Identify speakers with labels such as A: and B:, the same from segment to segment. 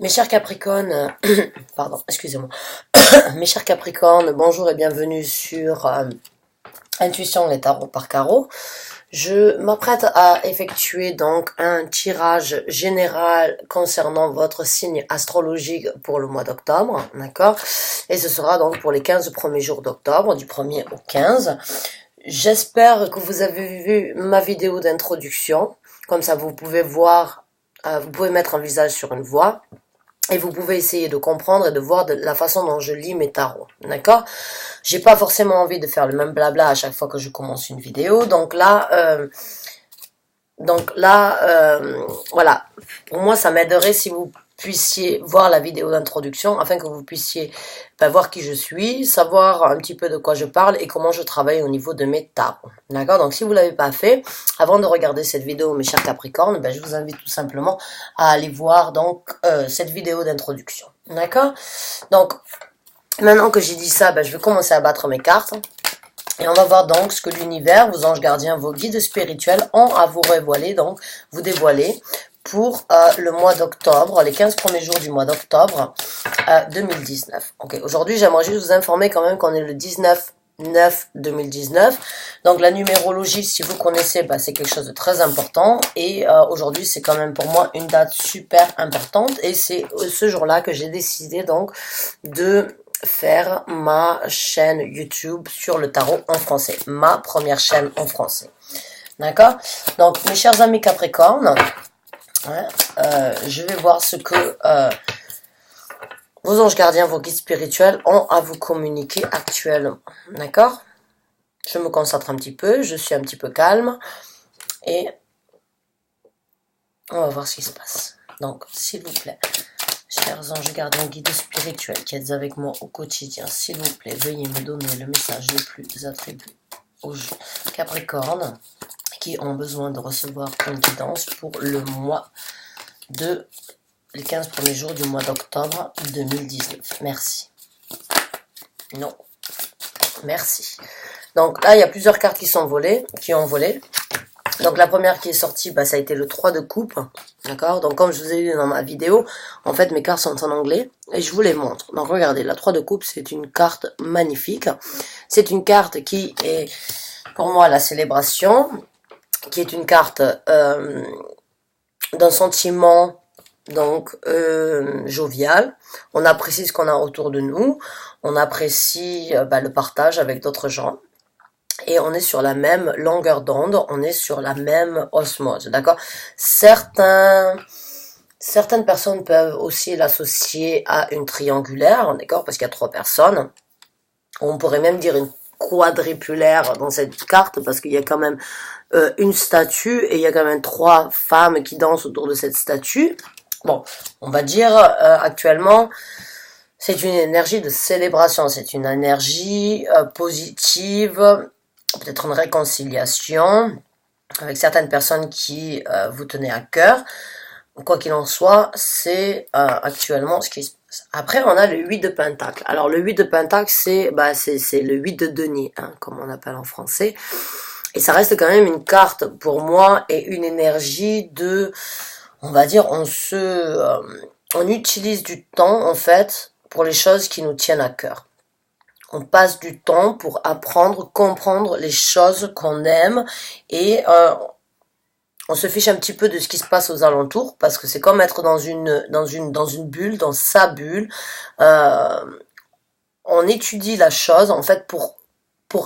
A: Mes chers Capricornes, pardon, excusez-moi. Mes chers Capricornes, bonjour et bienvenue sur Intuition et Tarot par Carreau. Je m'apprête à effectuer donc un tirage général concernant votre signe astrologique pour le mois d'octobre, d'accord? Et ce sera donc pour les 15 premiers jours d'octobre, du 1er au 15. J'espère que vous avez vu ma vidéo d'introduction, comme ça vous pouvez voir, vous pouvez mettre un visage sur une voix. Et vous pouvez essayer de comprendre et de voir de la façon dont je lis mes tarots, d'accord? J'ai pas forcément envie de faire le même blabla à chaque fois que je commence une vidéo, voilà. Pour moi, ça m'aiderait si vous puissiez voir la vidéo d'introduction afin que vous puissiez voir qui je suis, savoir un petit peu de quoi je parle et comment je travaille au niveau de mes tarots. D'accord? Donc si vous l'avez pas fait, avant de regarder cette vidéo, mes chers Capricornes, je vous invite tout simplement à aller voir donc cette vidéo d'introduction. D'accord? Donc maintenant que j'ai dit ça, je vais commencer à battre mes cartes. Et on va voir donc ce que l'univers, vos anges gardiens, vos guides spirituels ont à vous révéler, donc vous dévoiler pour le mois d'octobre, les 15 premiers jours du mois d'octobre 2019. Ok, aujourd'hui j'aimerais juste vous informer quand même qu'on est le 19/9/2019. Donc la numérologie, si vous connaissez, c'est quelque chose de très important. Et aujourd'hui c'est quand même pour moi une date super importante. Et c'est ce jour-là que j'ai décidé donc de faire ma chaîne YouTube sur le tarot en français. Ma première chaîne en français. D'accord? Donc, mes chers amis Capricornes, je vais voir ce que vos anges gardiens, vos guides spirituels ont à vous communiquer actuellement. D'accord? Je me concentre un petit peu, je suis un petit peu calme et on va voir ce qui se passe. Donc, s'il vous plaît, chers anges gardiens, guides spirituels qui êtes avec moi au quotidien, s'il vous plaît, veuillez me donner le message le plus attribué aux Capricornes qui ont besoin de recevoir une guidance pour le mois de les 15 premiers jours du mois d'octobre 2019. Merci. Non. Merci. Donc là, il y a plusieurs cartes qui ont volé. Donc la première qui est sortie, ça a été le 3 de coupe. D'accord? Donc comme je vous ai dit dans ma vidéo, en fait mes cartes sont en anglais et je vous les montre. Donc regardez, la 3 de coupe, c'est une carte magnifique. C'est une carte qui est pour moi la célébration, qui est une carte d'un sentiment donc jovial. On apprécie ce qu'on a autour de nous, on apprécie le partage avec d'autres gens. Et on est sur la même longueur d'onde, on est sur la même osmose, d'accord? Certaines personnes peuvent aussi l'associer à une triangulaire, d'accord? Parce qu'il y a 3 personnes. On pourrait même dire une quadripulaire dans cette carte, parce qu'il y a quand même une statue, et il y a quand même 3 femmes qui dansent autour de cette statue. Bon, on va dire actuellement, c'est une énergie de célébration, c'est une énergie positive, peut-être une réconciliation avec certaines personnes qui vous tenaient à cœur. Quoi qu'il en soit, c'est actuellement ce qui se passe. Après, on a le 8 de Pentacle. Alors, le 8 de Pentacle, c'est le 8 de denier, comme on appelle en français. Et ça reste quand même une carte, pour moi, et une énergie de, on va dire, on utilise du temps, en fait, pour les choses qui nous tiennent à cœur. On passe du temps pour apprendre, comprendre les choses qu'on aime et on se fiche un petit peu de ce qui se passe aux alentours parce que c'est comme être dans une bulle, dans sa bulle. On étudie la chose en fait pour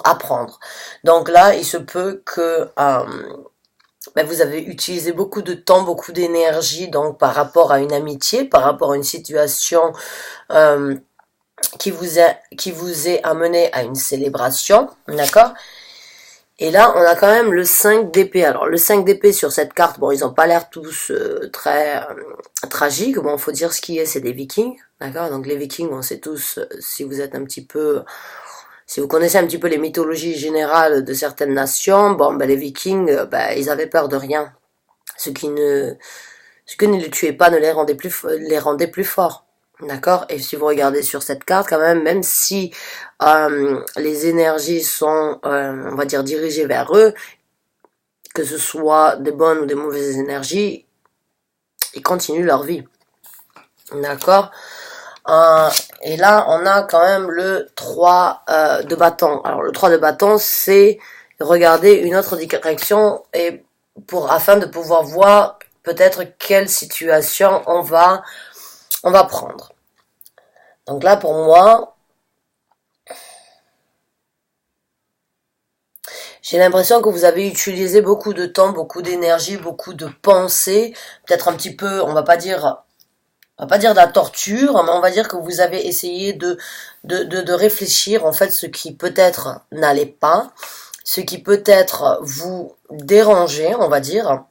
A: apprendre. Donc là, il se peut que vous avez utilisé beaucoup de temps, beaucoup d'énergie donc par rapport à une amitié, par rapport à une situation qui vous est amené à une célébration, d'accord? Et là, on a quand même le 5 d'épée. Alors, le 5 d'épée sur cette carte, bon, ils n'ont pas l'air tous très tragiques. Bon, faut dire ce qui est, c'est des vikings, d'accord? Donc, les vikings, on sait tous, si vous connaissez un petit peu les mythologies générales de certaines nations, les vikings, ils avaient peur de rien. Ce qui ne les tuait pas ne les rendait plus forts. D'accord? Et si vous regardez sur cette carte, quand même si les énergies sont, on va dire, dirigées vers eux, que ce soit des bonnes ou des mauvaises énergies, ils continuent leur vie. D'accord. Et là, on a quand même le 3 de bâton. Alors, le 3 de bâton, c'est regarder une autre direction et afin de pouvoir voir peut-être quelle situation on va prendre. Donc là, pour moi, j'ai l'impression que vous avez utilisé beaucoup de temps, beaucoup d'énergie, beaucoup de pensées, peut-être un petit peu, on va pas dire de la torture, mais on va dire que vous avez essayé de réfléchir en fait ce qui peut-être n'allait pas, ce qui peut-être vous dérangeait, on va dire,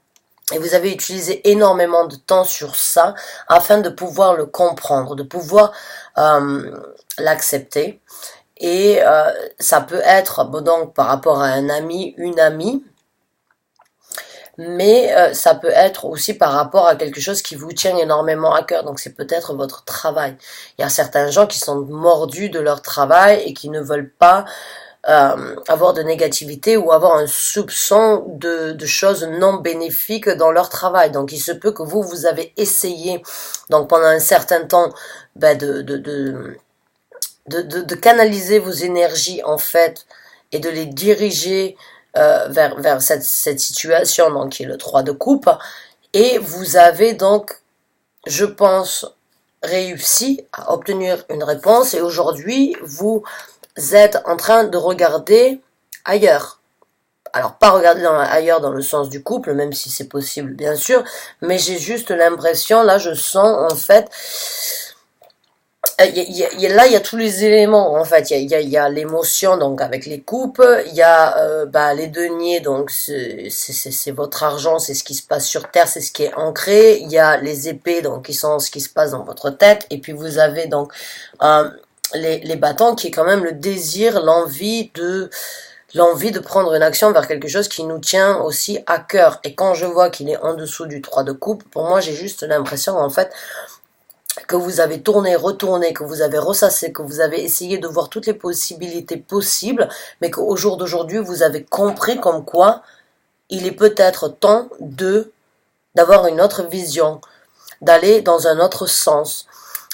A: et vous avez utilisé énormément de temps sur ça afin de pouvoir le comprendre, de pouvoir l'accepter. Et ça peut être, bon, donc par rapport à un ami, une amie, mais ça peut être aussi par rapport à quelque chose qui vous tient énormément à cœur. Donc c'est peut-être votre travail. Il y a certains gens qui sont mordus de leur travail et qui ne veulent pas avoir de négativité ou avoir un soupçon de choses non bénéfiques dans leur travail. Donc il se peut que vous avez essayé, donc pendant un certain temps, ben de canaliser vos énergies en fait et de les diriger vers cette situation donc qui est le 3 de coupe, et vous avez donc, je pense, réussi à obtenir une réponse, et aujourd'hui vous êtes en train de regarder ailleurs. Alors pas regarder ailleurs dans le sens du couple, même si c'est possible bien sûr, mais j'ai juste l'impression, là je sens en fait, là il y a tous les éléments en fait, il y a l'émotion donc avec les coupes, il y a les deniers, donc c'est votre argent, c'est ce qui se passe sur terre, c'est ce qui est ancré, il y a les épées donc qui sont ce qui se passe dans votre tête, et puis vous avez donc les bâtons qui est quand même le désir, l'envie de prendre une action vers quelque chose qui nous tient aussi à cœur. Et quand je vois qu'il est en dessous du 3 de coupe, pour moi j'ai juste l'impression en fait que vous avez tourné, retourné, que vous avez ressassé, que vous avez essayé de voir toutes les possibilités possibles, mais qu'au jour d'aujourd'hui, vous avez compris comme quoi il est peut-être temps d'avoir une autre vision, d'aller dans un autre sens.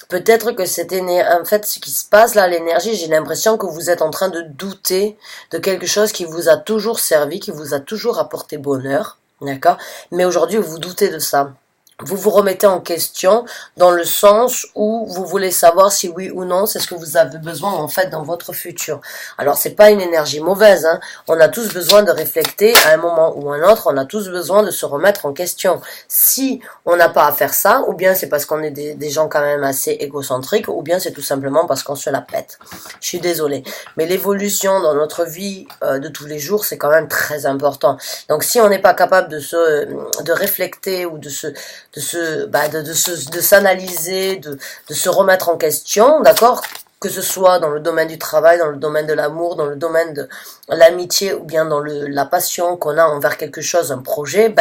A: Peut-être que en fait, ce qui se passe là, l'énergie, j'ai l'impression que vous êtes en train de douter de quelque chose qui vous a toujours servi, qui vous a toujours apporté bonheur, d'accord? Mais aujourd'hui, vous doutez de ça. Vous vous remettez en question dans le sens où vous voulez savoir si oui ou non c'est ce que vous avez besoin en fait dans votre futur. Alors c'est pas une énergie mauvaise, hein. On a tous besoin de réfléchir à un moment ou un autre, on a tous besoin de se remettre en question. Si on n'a pas à faire ça, ou bien c'est parce qu'on est des gens quand même assez égocentriques, ou bien c'est tout simplement parce qu'on se la pète. Je suis désolée. Mais l'évolution dans notre vie de tous les jours, c'est quand même très important. Donc si on n'est pas capable de réfléchir ou de s'analyser, de se remettre en question, d'accord, que ce soit dans le domaine du travail, dans le domaine de l'amour, dans le domaine de l'amitié, ou bien dans la passion qu'on a envers quelque chose, un projet,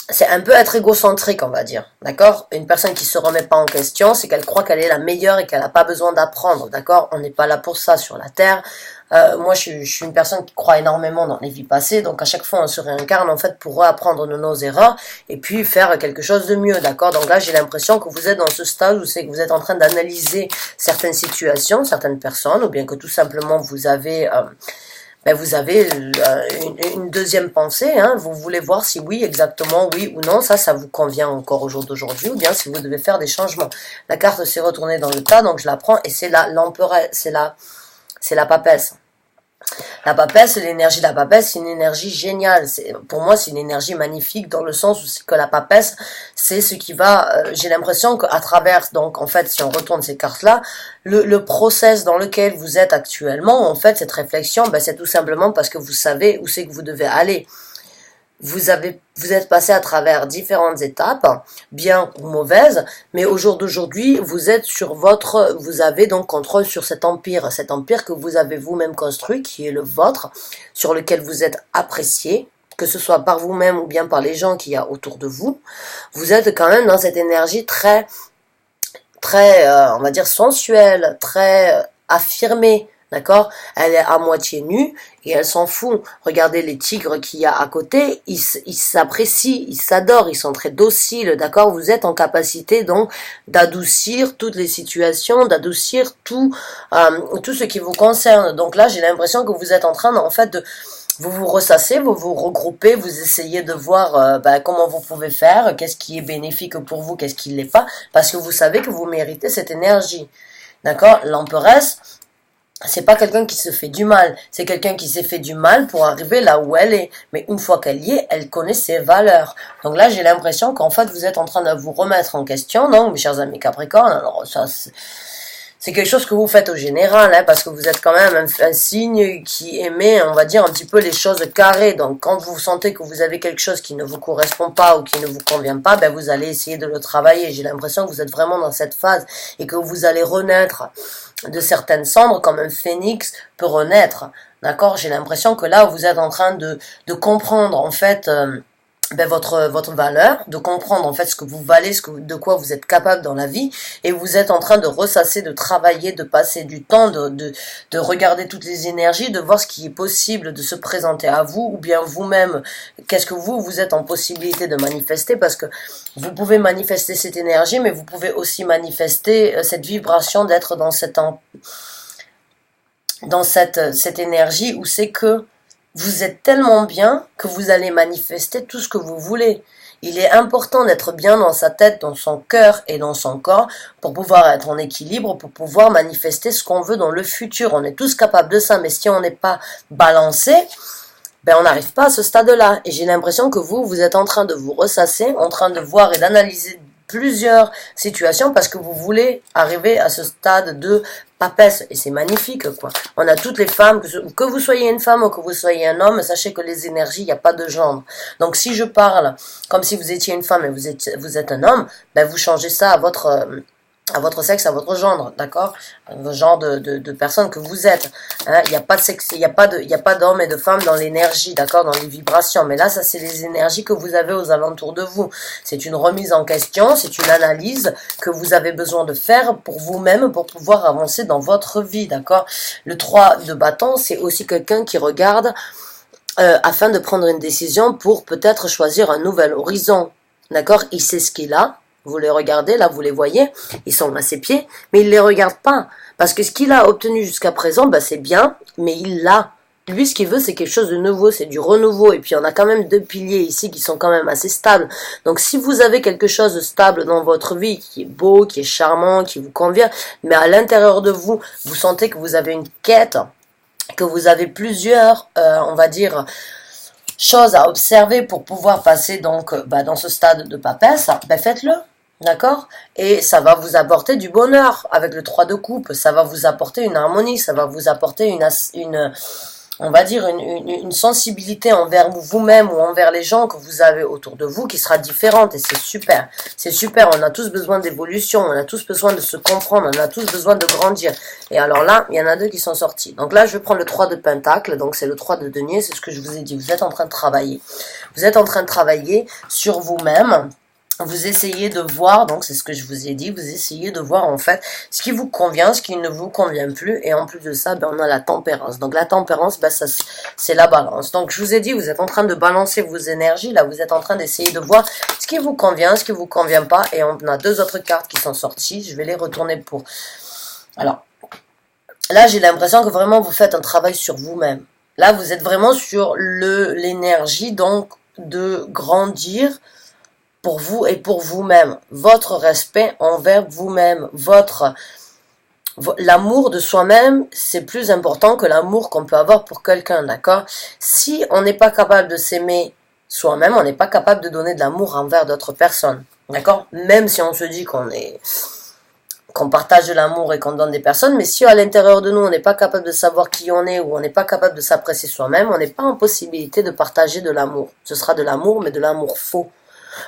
A: c'est un peu être égocentrique, on va dire, d'accord? Une personne qui se remet pas en question, c'est qu'elle croit qu'elle est la meilleure et qu'elle n'a pas besoin d'apprendre, d'accord? On n'est pas là pour ça sur la Terre. Moi, je suis une personne qui croit énormément dans les vies passées, donc à chaque fois, on se réincarne en fait pour apprendre de nos erreurs et puis faire quelque chose de mieux, d'accord? Donc là, j'ai l'impression que vous êtes dans ce stade où c'est que vous êtes en train d'analyser certaines situations, certaines personnes, ou bien que tout simplement vous avez une deuxième pensée, hein, vous voulez voir si oui, exactement, oui ou non, ça vous convient encore au jour d'aujourd'hui, ou bien si vous devez faire des changements. La carte s'est retournée dans le tas, donc je la prends, et c'est l'empereur, c'est la papesse. La papesse, l'énergie de la papesse, c'est une énergie géniale. Pour moi, c'est une énergie magnifique dans le sens où que la papesse, c'est ce qui va, j'ai l'impression qu'à travers, donc en fait, si on retourne ces cartes-là, le process dans lequel vous êtes actuellement, en fait, cette réflexion, c'est tout simplement parce que vous savez où c'est que vous devez aller. Vous êtes passé à travers différentes étapes, bien ou mauvaises, mais au jour d'aujourd'hui, vous avez donc contrôle sur cet empire que vous avez vous-même construit, qui est le vôtre, sur lequel vous êtes apprécié, que ce soit par vous-même ou bien par les gens qu'il y a autour de vous. Vous êtes quand même dans cette énergie très, très, on va dire sensuelle, très affirmée. D'accord? Elle est à moitié nue et elle s'en fout. Regardez les tigres qu'il y a à côté, ils s'apprécient, ils s'adorent, ils sont très dociles, d'accord? Vous êtes en capacité donc d'adoucir toutes les situations, d'adoucir tout ce qui vous concerne. Donc là, j'ai l'impression que vous êtes en train, en fait, de vous ressassez, vous vous regroupez, vous essayez de voir comment vous pouvez faire, qu'est-ce qui est bénéfique pour vous, qu'est-ce qui ne l'est pas, parce que vous savez que vous méritez cette énergie. D'accord? L'emperesse, c'est pas quelqu'un qui se fait du mal, c'est quelqu'un qui s'est fait du mal pour arriver là où elle est. Mais une fois qu'elle y est, elle connaît ses valeurs. Donc là, j'ai l'impression qu'en fait, vous êtes en train de vous remettre en question, donc, mes chers amis Capricorne. Alors ça, c'est quelque chose que vous faites au général, hein, parce que vous êtes quand même un signe qui émet, on va dire, un petit peu les choses carrées. Donc, quand vous sentez que vous avez quelque chose qui ne vous correspond pas ou qui ne vous convient pas, ben, vous allez essayer de le travailler. J'ai l'impression que vous êtes vraiment dans cette phase et que vous allez renaître de certaines cendres comme un phénix peut renaître. D'accord? J'ai l'impression que là, vous êtes en train de comprendre, en fait, votre valeur, de comprendre en fait ce que vous valez, de quoi vous êtes capable dans la vie, et vous êtes en train de ressasser, de travailler, de passer du temps, de regarder toutes les énergies, de voir ce qui est possible de se présenter à vous, ou bien vous-même, qu'est-ce que vous êtes en possibilité de manifester, parce que vous pouvez manifester cette énergie, mais vous pouvez aussi manifester cette vibration d'être dans cette énergie où c'est que vous êtes tellement bien que vous allez manifester tout ce que vous voulez. Il est important d'être bien dans sa tête, dans son cœur et dans son corps pour pouvoir être en équilibre, pour pouvoir manifester ce qu'on veut dans le futur. On est tous capables de ça, mais si on n'est pas balancé, on n'arrive pas à ce stade-là. Et j'ai l'impression que vous êtes en train de vous ressasser, en train de voir et d'analyser plusieurs situations parce que vous voulez arriver à ce stade de papesse, et c'est magnifique quoi. On a toutes les femmes, que vous soyez une femme ou que vous soyez un homme, sachez que les énergies, il n'y a pas de genre. Donc si je parle comme si vous étiez une femme et vous êtes un homme, vous changez ça à votre sexe, à votre genre, d'accord? Le genre de personne que vous êtes. Hein? Il n'y a pas de sexe, il n'y a pas d'hommes et de femmes dans l'énergie, d'accord? Dans les vibrations. Mais là, ça, c'est les énergies que vous avez aux alentours de vous. C'est une remise en question, c'est une analyse que vous avez besoin de faire pour vous-même, pour pouvoir avancer dans votre vie, d'accord? Le 3 de bâton, c'est aussi quelqu'un qui regarde afin de prendre une décision pour peut-être choisir un nouvel horizon, d'accord? Il sait ce qu'il a. Vous les regardez, là, vous les voyez, ils sont à ses pieds, mais il ne les regarde pas. Parce que ce qu'il a obtenu jusqu'à présent, c'est bien, mais il l'a. Lui, ce qu'il veut, c'est quelque chose de nouveau, c'est du renouveau. Et puis, on a quand même 2 piliers ici qui sont quand même assez stables. Donc, si vous avez quelque chose de stable dans votre vie, qui est beau, qui est charmant, qui vous convient, mais à l'intérieur de vous, vous sentez que vous avez une quête, que vous avez plusieurs, on va dire, choses à observer pour pouvoir passer donc dans ce stade de papesse, faites-le. D'accord? Et ça va vous apporter du bonheur avec le 3 de coupe, ça va vous apporter une harmonie, ça va vous apporter on va dire une sensibilité envers vous-même ou envers les gens que vous avez autour de vous qui sera différente et c'est super. C'est super, on a tous besoin d'évolution, on a tous besoin de se comprendre, on a tous besoin de grandir. Et alors là, il y en a 2 qui sont sortis. Donc là, je prends le 3 de pentacle, donc c'est le 3 de denier, c'est ce que je vous ai dit, vous êtes en train de travailler. Vous êtes en train de travailler sur vous-même. Vous essayez de voir, donc c'est ce que je vous ai dit, vous essayez de voir en fait ce qui vous convient, ce qui ne vous convient plus, et en plus de ça, on a la tempérance. Donc la tempérance, c'est la balance. Donc je vous ai dit, vous êtes en train de balancer vos énergies, là vous êtes en train d'essayer de voir ce qui vous convient, ce qui vous convient pas, et on a 2 autres cartes qui sont sorties, je vais les retourner pour... Alors, là j'ai l'impression que vraiment vous faites un travail sur vous-même. Là vous êtes vraiment sur l'énergie, donc de grandir, pour vous et pour vous-même, votre respect envers vous-même, l'amour de soi-même, c'est plus important que l'amour qu'on peut avoir pour quelqu'un, d'accord? Si on n'est pas capable de s'aimer soi-même, on n'est pas capable de donner de l'amour envers d'autres personnes, d'accord? Même si on se dit qu'on partage de l'amour et qu'on donne des personnes, mais si à l'intérieur de nous, on n'est pas capable de savoir qui on est ou on n'est pas capable de s'apprécier soi-même, on n'est pas en possibilité de partager de l'amour. Ce sera de l'amour, mais de l'amour faux.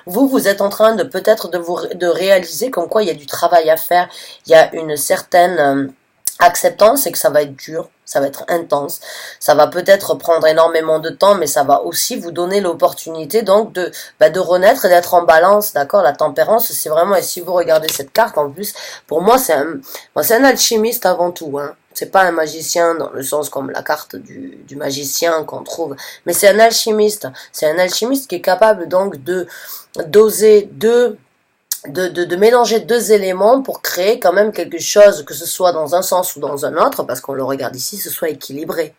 A: Vous êtes en train de peut-être de réaliser comme quoi il y a du travail à faire, il y a une certaine acceptance et que ça va être dur, ça va être intense, ça va peut-être prendre énormément de temps, mais ça va aussi vous donner l'opportunité donc de renaître et d'être en balance, d'accord? La tempérance, c'est vraiment, et si vous regardez cette carte en plus, pour moi c'est un alchimiste avant tout, hein. c'est pas un magicien dans le sens comme la carte du magicien qu'on trouve, mais c'est un alchimiste. C'est un alchimiste qui est capable donc de doser de mélanger deux éléments pour créer quand même quelque chose, que ce soit dans un sens ou dans un autre, parce qu'on le regarde ici, ce soit équilibré.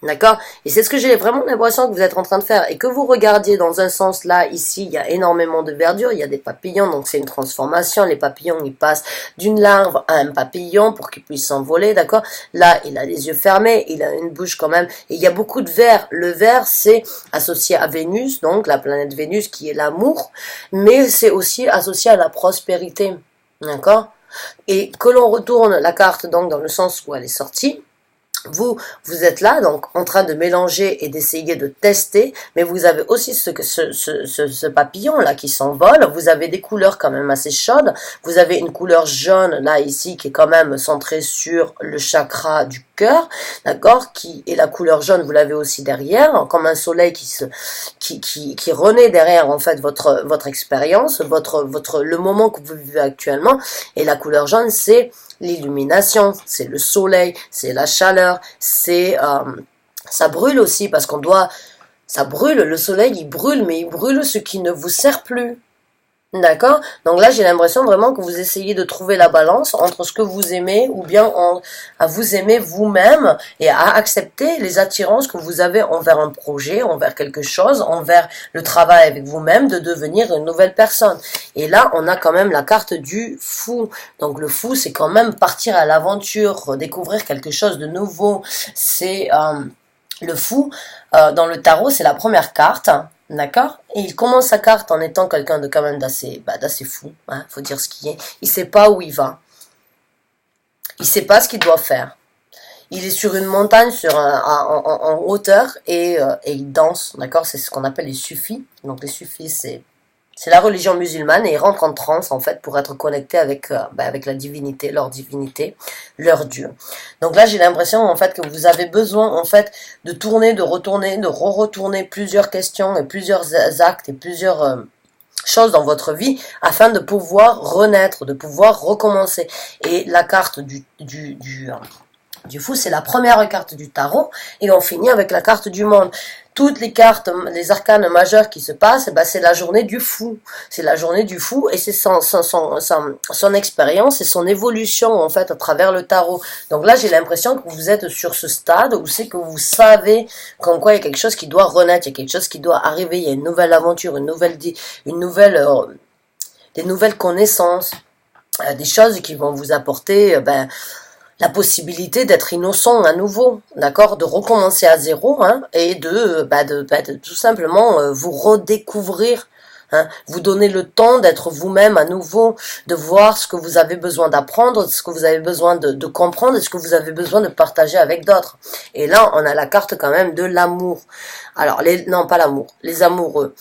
A: D'accord? Et c'est ce que j'ai vraiment l'impression que vous êtes en train de faire. Et que vous regardiez dans un sens là, ici, il y a énormément de verdure, il y a des papillons, donc c'est une transformation. Les papillons, ils passent d'une larve à un papillon pour qu'ils puissent s'envoler, d'accord? Là, il a les yeux fermés, il a une bouche quand même, et il y a beaucoup de vert. Le vert, c'est associé à Vénus, donc la planète Vénus qui est l'amour, mais c'est aussi associé à la prospérité, d'accord? Et que l'on retourne la carte donc dans le sens où elle est sortie, vous êtes là, donc, en train de mélanger et d'essayer de tester, mais vous avez aussi ce papillon-là qui s'envole, vous avez des couleurs quand même assez chaudes, vous avez une couleur jaune, là, ici, qui est quand même centrée sur le chakra du cœur, d'accord, et la couleur jaune, vous l'avez aussi derrière, comme un soleil qui renaît derrière, en fait, votre expérience, le moment que vous vivez actuellement, et la couleur jaune, c'est l'illumination, c'est le soleil, c'est la chaleur, ça brûle aussi parce ça brûle, le soleil il brûle, mais il brûle ce qui ne vous sert plus. D'accord? Donc là, j'ai l'impression vraiment que vous essayez de trouver la balance entre ce que vous aimez ou bien à vous aimer vous-même et à accepter les attirances que vous avez envers un projet, envers quelque chose, envers le travail avec vous-même, de devenir une nouvelle personne. Et là, on a quand même la carte du fou. Donc le fou, c'est quand même partir à l'aventure, découvrir quelque chose de nouveau. C'est le fou, dans le tarot, c'est la première carte. D'accord? Et il commence sa carte en étant quelqu'un de quand même d'assez fou, hein, faut dire ce qui est. Il sait pas où il va. Il sait pas ce qu'il doit faire. Il est sur une montagne en hauteur et il danse, d'accord? C'est ce qu'on appelle les sufis. Donc les sufis, c'est la religion musulmane et ils rentrent en transe en fait pour être connectés avec la divinité, leur Dieu. Donc là j'ai l'impression en fait que vous avez besoin en fait de tourner, de retourner, de re-retourner plusieurs questions et plusieurs actes et plusieurs choses dans votre vie afin de pouvoir renaître, de pouvoir recommencer. Et la carte du fou, c'est la première carte du tarot et on finit avec la carte du monde. Toutes les cartes, les arcanes majeures qui se passent, c'est la journée du fou. C'est la journée du fou et c'est son expérience et son évolution en fait à travers le tarot. Donc là, j'ai l'impression que vous êtes sur ce stade où c'est que vous savez comme quoi il y a quelque chose qui doit renaître, il y a quelque chose qui doit arriver, il y a une nouvelle aventure, des nouvelles connaissances, des choses qui vont vous apporter la possibilité d'être innocent à nouveau, d'accord, de recommencer à zéro, hein, et de tout simplement vous redécouvrir, hein, vous donner le temps d'être vous-même à nouveau, de voir ce que vous avez besoin d'apprendre, ce que vous avez besoin de comprendre, et ce que vous avez besoin de partager avec d'autres. Et là, on a la carte quand même de l'amour. Alors, non, pas l'amour, les amoureux.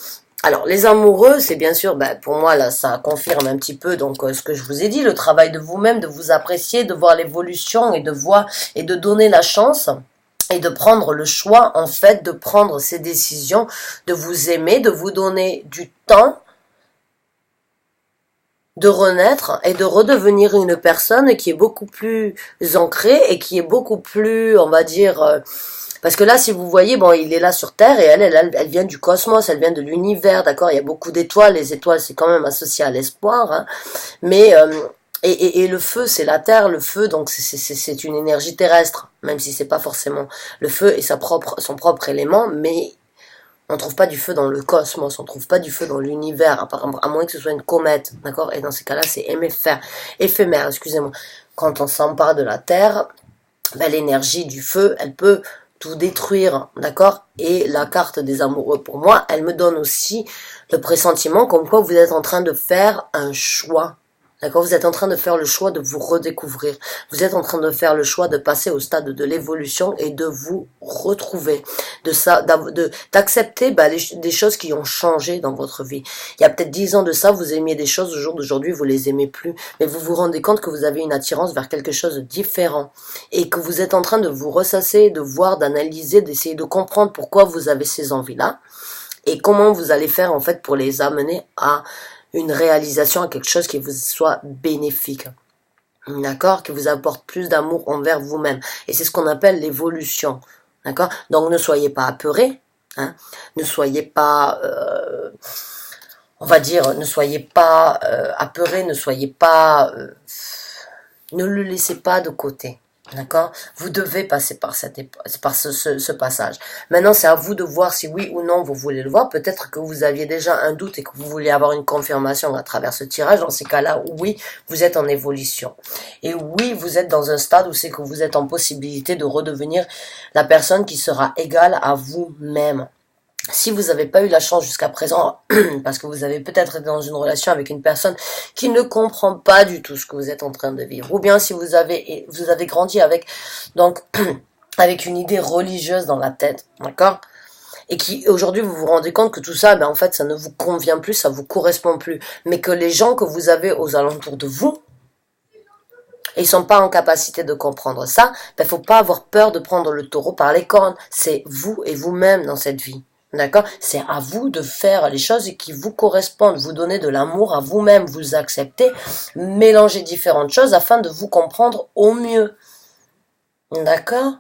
A: Alors, les amoureux, c'est bien sûr, pour moi, là, ça confirme un petit peu donc ce que je vous ai dit, le travail de vous-même, de vous apprécier, de voir l'évolution et de donner la chance et de prendre le choix, en fait, de prendre ces décisions, de vous aimer, de vous donner du temps, de renaître et de redevenir une personne qui est beaucoup plus ancrée et qui est beaucoup plus, on va dire... parce que là, si vous voyez, bon, il est là sur Terre et elle vient du cosmos, elle vient de l'univers, d'accord? Il y a beaucoup d'étoiles, les étoiles, c'est quand même associé à l'espoir, hein, mais et le feu, c'est la Terre, le feu, donc c'est une énergie terrestre, même si c'est pas forcément le feu et son propre élément, mais on trouve pas du feu dans le cosmos, on trouve pas du feu dans l'univers, à moins que ce soit une comète, d'accord? Et dans ces cas-là, c'est éphémère, excusez-moi. Quand on s'empare de la Terre, l'énergie du feu, elle peut tout détruire, d'accord? Et la carte des amoureux, pour moi, elle me donne aussi le pressentiment comme quoi vous êtes en train de faire un choix. D'accord? Vous êtes en train de faire le choix de vous redécouvrir. Vous êtes en train de faire le choix de passer au stade de l'évolution et de vous retrouver. D'accepter des choses qui ont changé dans votre vie. Il y a peut-être 10 ans de ça, vous aimiez des choses, au jour d'aujourd'hui, vous les aimez plus. Mais vous vous rendez compte que vous avez une attirance vers quelque chose de différent. Et que vous êtes en train de vous ressasser, de voir, d'analyser, d'essayer de comprendre pourquoi vous avez ces envies-là. Et comment vous allez faire, en fait, pour les amener à une réalisation, à quelque chose qui vous soit bénéfique. d'accord, qui vous apporte plus d'amour envers vous-même. Et c'est ce qu'on appelle l'évolution, d'accord. Donc ne soyez pas apeurés, hein, ne soyez pas, on va dire, ne soyez pas apeurés, ne soyez pas, ne le laissez pas de côté. D'accord. Vous devez passer par ce passage. Maintenant, c'est à vous de voir si oui ou non vous voulez le voir. Peut-être que vous aviez déjà un doute et que vous voulez avoir une confirmation à travers ce tirage. Dans ces cas-là, oui, vous êtes en évolution. Et oui, vous êtes dans un stade où c'est que vous êtes en possibilité de redevenir la personne qui sera égale à vous-même. Si vous n'avez pas eu la chance jusqu'à présent, parce que vous avez peut-être été dans une relation avec une personne qui ne comprend pas du tout ce que vous êtes en train de vivre, ou bien si vous avez grandi avec, donc, avec une idée religieuse dans la tête, d'accord? Et qui, aujourd'hui, vous vous rendez compte que tout ça, ben, en fait, ça ne vous convient plus, ça vous correspond plus. Mais que les gens que vous avez aux alentours de vous, et ils sont pas en capacité de comprendre ça, ben, faut pas avoir peur de prendre le taureau par les cornes. C'est vous et vous-même dans cette vie. D'accord? C'est à vous de faire les choses qui vous correspondent, vous donner de l'amour à vous-même, vous accepter, mélanger différentes choses afin de vous comprendre au mieux. D'accord?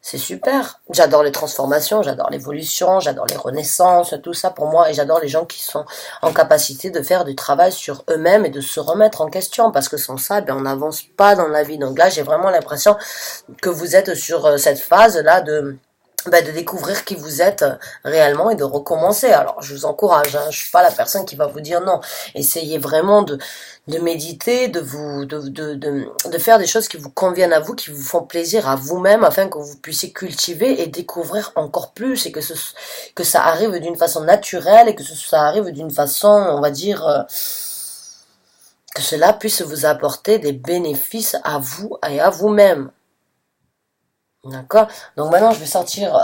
A: C'est super. J'adore les transformations, j'adore l'évolution, j'adore les renaissances, tout ça pour moi. Et j'adore les gens qui sont en capacité de faire du travail sur eux-mêmes et de se remettre en question. Parce que sans ça, ben, on n'avance pas dans la vie. Donc là, j'ai vraiment l'impression que vous êtes sur cette phase-là de découvrir qui vous êtes réellement et de recommencer. Alors, je vous encourage, hein, je suis pas la personne qui va vous dire non. Essayez vraiment de méditer, de faire des choses qui vous conviennent à vous, qui vous font plaisir à vous-même, afin que vous puissiez cultiver et découvrir encore plus, et que ça arrive d'une façon naturelle, et que ça arrive d'une façon, on va dire, que cela puisse vous apporter des bénéfices à vous et à vous-même. D'accord. Donc maintenant, je vais sortir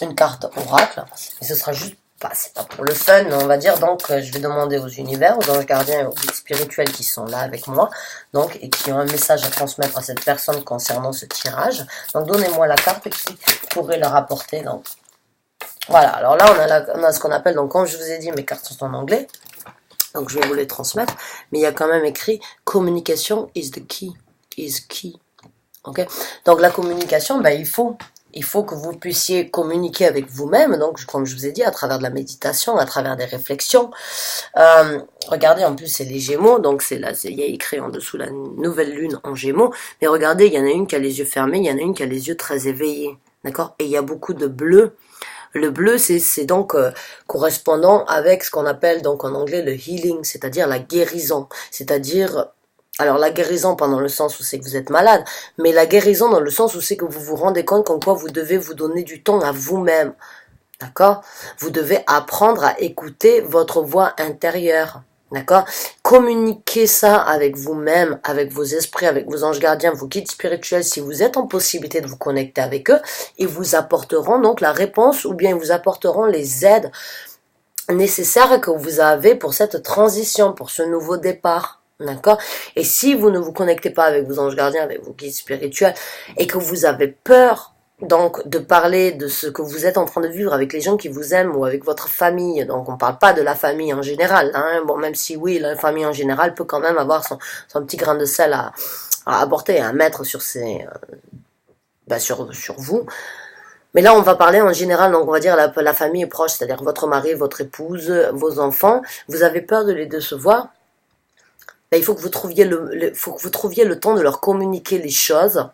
A: une carte oracle. Et ce sera juste, c'est pas pour le fun, mais on va dire, donc je vais demander aux univers, aux anges gardiens et aux guides spirituels qui sont là avec moi, donc, et qui ont un message à transmettre à cette personne concernant ce tirage. Donc donnez-moi la carte qui pourrait leur apporter. Donc voilà. Alors là, on a ce qu'on appelle, donc comme je vous ai dit, mes cartes sont en anglais. Donc je vais vous les transmettre. Mais il y a quand même écrit communication is the key. Is key. Okay. Donc la communication, ben, il faut que vous puissiez communiquer avec vous-même, donc comme je vous ai dit, à travers de la méditation, à travers des réflexions. Regardez, en plus c'est les Gémeaux, donc il y a écrit en dessous la nouvelle lune en Gémeaux, mais regardez, il y en a une qui a les yeux fermés, il y en a une qui a les yeux très éveillés, d'accord? Et il y a beaucoup de bleu. Le bleu, c'est donc correspondant avec ce qu'on appelle donc en anglais le healing, c'est-à-dire la guérison, c'est-à-dire... Alors la guérison pendant le sens où c'est que vous êtes malade, mais la guérison dans le sens où c'est que vous vous rendez compte qu'en quoi vous devez vous donner du temps à vous-même, d'accord? Vous devez apprendre à écouter votre voix intérieure, d'accord? Communiquez ça avec vous-même, avec vos esprits, avec vos anges gardiens, vos guides spirituels, si vous êtes en possibilité de vous connecter avec eux, ils vous apporteront donc la réponse ou bien ils vous apporteront les aides nécessaires que vous avez pour cette transition, pour ce nouveau départ. D'accord? Et si vous ne vous connectez pas avec vos anges gardiens, avec vos guides spirituels, et que vous avez peur, donc, de parler de ce que vous êtes en train de vivre avec les gens qui vous aiment ou avec votre famille, donc on parle pas de la famille en général, hein, bon, même si oui, la famille en général peut quand même avoir son petit grain de sel à apporter, à mettre sur sur vous. Mais là, on va parler en général, donc on va dire la famille proche, c'est-à-dire votre mari, votre épouse, vos enfants. Vous avez peur de les décevoir? Ben, il faut que vous trouviez le temps de leur communiquer les choses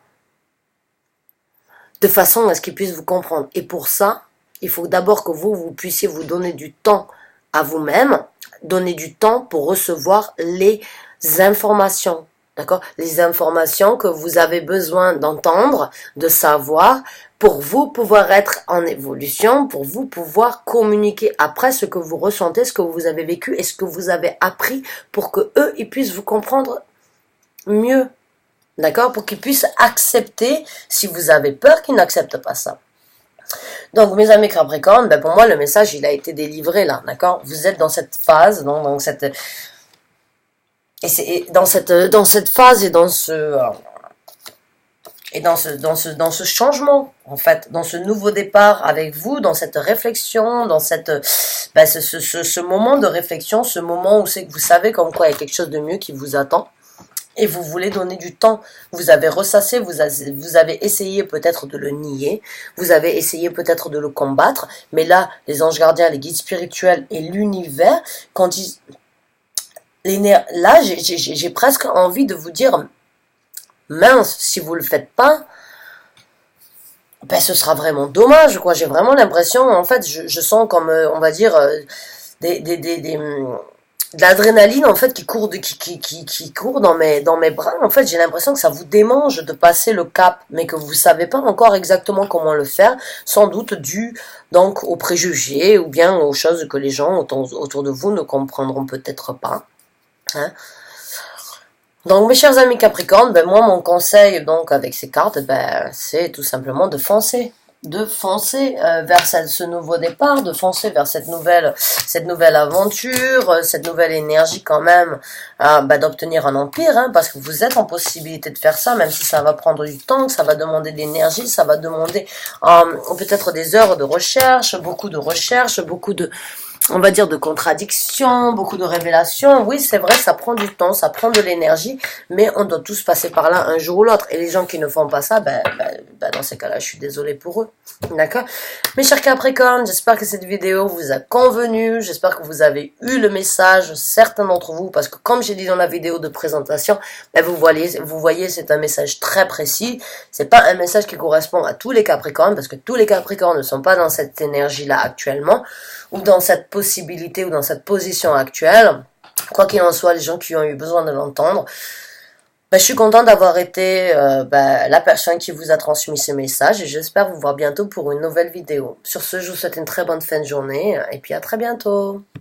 A: de façon à ce qu'ils puissent vous comprendre. Et pour ça, il faut d'abord que vous puissiez vous donner du temps à vous-même, donner du temps pour recevoir les informations. D'accord? Les informations que vous avez besoin d'entendre, de savoir, pour vous pouvoir être en évolution, pour vous pouvoir communiquer après ce que vous ressentez, ce que vous avez vécu et ce que vous avez appris pour que eux, ils puissent vous comprendre mieux. D'accord? Pour qu'ils puissent accepter, si vous avez peur qu'ils n'acceptent pas ça. Donc, mes amis Capricorne, ben pour moi, le message, il a été délivré là. D'accord? Vous êtes dans cette phase, dans cette... Et c'est dans cette phase et dans ce changement, en fait, dans ce nouveau départ avec vous, dans cette réflexion, dans ce moment de réflexion, ce moment où c'est que vous savez comme quoi il y a quelque chose de mieux qui vous attend. et vous voulez donner du temps. Vous avez ressassé, vous avez essayé peut-être de le nier, vous avez essayé peut-être de le combattre, mais là, les anges gardiens, les guides spirituels et l'univers, quand ils... Là, j'ai presque envie de vous dire, mince, si vous le faites pas, ben ce sera vraiment dommage, quoi. J'ai vraiment l'impression, en fait, je sens comme, on va dire, de l'adrénaline en fait qui court qui court dans mes bras. En fait, j'ai l'impression que ça vous démange de passer le cap, mais que vous savez pas encore exactement comment le faire, sans doute dû donc aux préjugés ou bien aux choses que les gens autour de vous ne comprendront peut-être pas. Hein. Donc mes chers amis Capricorne, ben moi mon conseil donc avec ces cartes, ben c'est tout simplement de foncer vers ce nouveau départ, de foncer vers cette nouvelle aventure, cette nouvelle énergie quand même, d'obtenir un empire, hein, parce que vous êtes en possibilité de faire ça, même si ça va prendre du temps, que ça va demander de l'énergie, ça va demander peut-être des heures de recherche, beaucoup de on va dire de contradictions, beaucoup de révélations. Oui, c'est vrai, ça prend du temps, ça prend de l'énergie, mais on doit tous passer par là un jour ou l'autre. Et les gens qui ne font pas ça, dans ces cas-là, je suis désolée pour eux. D'accord? Mes chers Capricornes, j'espère que cette vidéo vous a convenu, j'espère que vous avez eu le message, certains d'entre vous, parce que comme j'ai dit dans la vidéo de présentation, vous voyez, c'est un message très précis. C'est pas un message qui correspond à tous les Capricornes, parce que tous les Capricornes ne sont pas dans cette énergie-là actuellement, ou dans cette possibilité ou dans cette position actuelle. Quoi qu'il en soit, les gens qui ont eu besoin de l'entendre, je suis contente d'avoir été la personne qui vous a transmis ce message et j'espère vous voir bientôt pour une nouvelle vidéo. Sur ce, je vous souhaite une très bonne fin de journée et puis à très bientôt.